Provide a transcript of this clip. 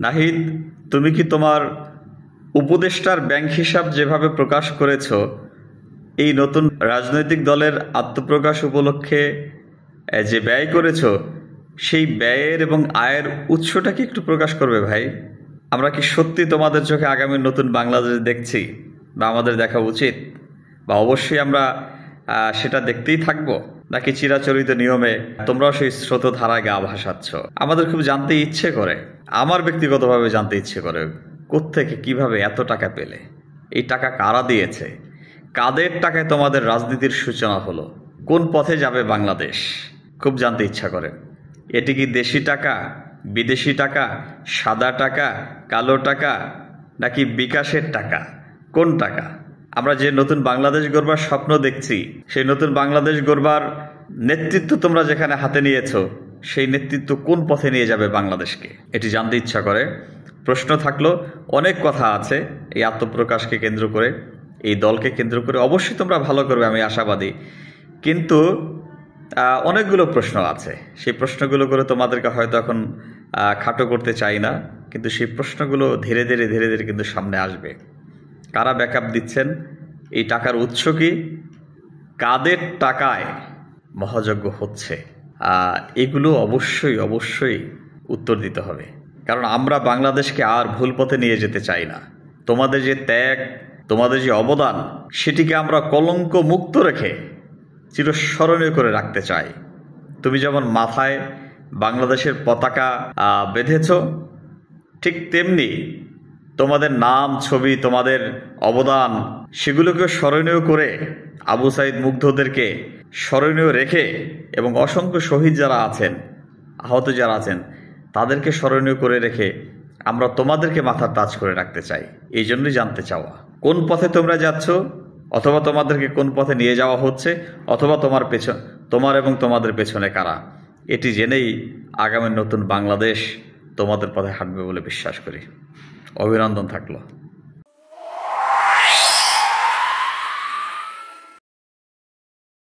নাহিদ, তুমি কি তোমার উপদেষ্টার ব্যাংক হিসাব যেভাবে প্রকাশ করেছ, এই নতুন রাজনৈতিক দলের আত্মপ্রকাশ উপলক্ষে যে ব্যয় করেছ, সেই ব্যয়ের এবং আয়ের উৎসটা কি একটু প্রকাশ করবে ভাই? আমরা কি সত্যি তোমাদের চোখে আগামী নতুন বাংলাদেশ দেখছি, বা আমাদের দেখা উচিত, বা অবশ্যই আমরা সেটা দেখতেই থাকবো, নাকি চিরাচরিত নিয়মে তোমরাও সেই স্রোতধারায় গা ভাসাচ্ছ? আমাদের খুব জানতে ইচ্ছে করে, আমার ব্যক্তিগতভাবে জানতে ইচ্ছে করে, কোত্থেকে কিভাবে এত টাকা পেলে, এই টাকা কারা দিয়েছে, কাদের টাকায় তোমাদের রাজনীতির সূচনা হলো, কোন পথে যাবে বাংলাদেশ, খুব জানতে ইচ্ছা করে। এটি কি দেশি টাকা, বিদেশি টাকা, সাদা টাকা, কালো টাকা, নাকি বিকাশের টাকা, কোন টাকা? আমরা যে নতুন বাংলাদেশ গড়বার স্বপ্ন দেখছি, সেই নতুন বাংলাদেশ গড়বার নেতৃত্ব তোমরা যেখানে হাতে নিয়েছো, সেই নেতৃত্ব কোন পথে নিয়ে যাবে বাংলাদেশকে, এটি জানতে ইচ্ছা করে। প্রশ্ন থাকলো, অনেক কথা আছে এই আত্মপ্রকাশকে কেন্দ্র করে, এই দলকে কেন্দ্র করে। অবশ্যই তোমরা ভালো করবে, আমি আশাবাদী, কিন্তু অনেকগুলো প্রশ্ন আছে। সেই প্রশ্নগুলো করে তোমাদেরকে হয়তো এখন খাটো করতে চাই না, কিন্তু সেই প্রশ্নগুলো ধীরে ধীরে ধীরে ধীরে কিন্তু সামনে আসবে। কারা ব্যাকআপ দিচ্ছেন, এই টাকার উৎস কি, কাদের টাকায় মহাযজ্ঞ হচ্ছে, এগুলো অবশ্যই অবশ্যই উত্তর দিতে হবে। কারণ আমরা বাংলাদেশকে আর ভুল পথে নিয়ে যেতে চাই না। তোমাদের যে ত্যাগ, তোমাদের যে অবদান, সেটিকে আমরা কলঙ্ক মুক্ত রেখে চিরস্মরণীয় করে রাখতে চাই। তুমি যেমন মাথায় বাংলাদেশের পতাকা বেঁধেছ, ঠিক তেমনি তোমাদের নাম, ছবি, তোমাদের অবদান, সেগুলোকে স্মরণীয় করে, আবু সাইদ মুগ্ধদেরকে স্মরণীয় রেখে, এবং অসংখ্য শহীদ যারা আছেন, আহত যারা আছেন, তাদেরকে স্মরণীয় করে রেখে আমরা তোমাদেরকে মাথার তাজ করে রাখতে চাই। এই জন্যই জানতে চাওয়া, কোন পথে তোমরা যাচ্ছ, অথবা তোমাদেরকে কোন পথে নিয়ে যাওয়া হচ্ছে, অথবা তোমার এবং তোমাদের পেছনে কারা। এটি জেনেই আগামী নতুন বাংলাদেশ তোমাদের পথে হাঁটবে বলে বিশ্বাস করি। অভিনন্দন থাকলো।